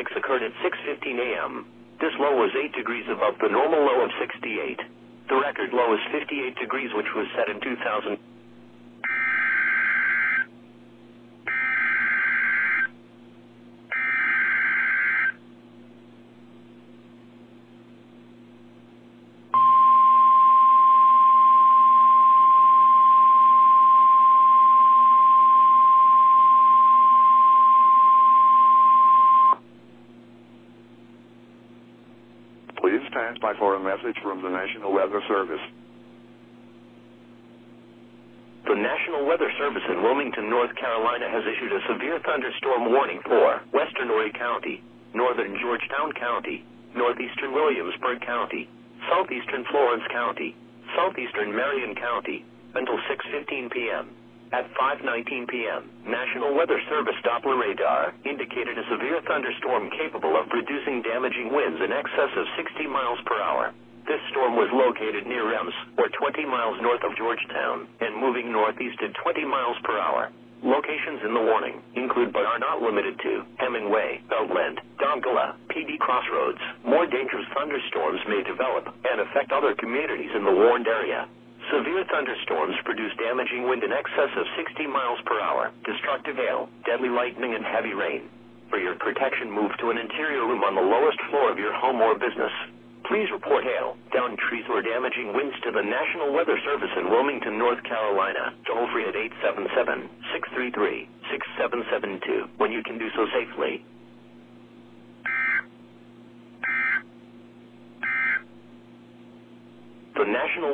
6 occurred at 6:15 a.m. This low was 8 degrees above the normal low of 68. The record low is 58 degrees, which was set in 2000. Please stand by for a message from the National Weather Service. The National Weather Service in Wilmington, North Carolina has issued a severe thunderstorm warning for western Horry County, northern Georgetown County, northeastern Williamsburg County, southeastern Florence County, southeastern Marion County, until 6:15 p.m. At 5:19 p.m., National Weather Service Doppler radar indicated a severe thunderstorm capable of producing damaging winds in excess of 60 miles per hour. This storm was located near Rems, or 20 miles north of Georgetown, and moving northeast at 20 miles per hour. Locations in the warning include but are not limited to Hemingway, Beltland, Dongola, PD Crossroads. More dangerous thunderstorms may develop and affect other communities in the warned area. Severe thunderstorms produce damaging wind in excess of 60 miles per hour, destructive hail, deadly lightning, and heavy rain. For your protection, move to an interior room on the lowest floor of your home or business. Please report hail, downed trees, or damaging winds to the National Weather Service in Wilmington, North Carolina, toll free at 877-633-6772, when you can do so safely. The National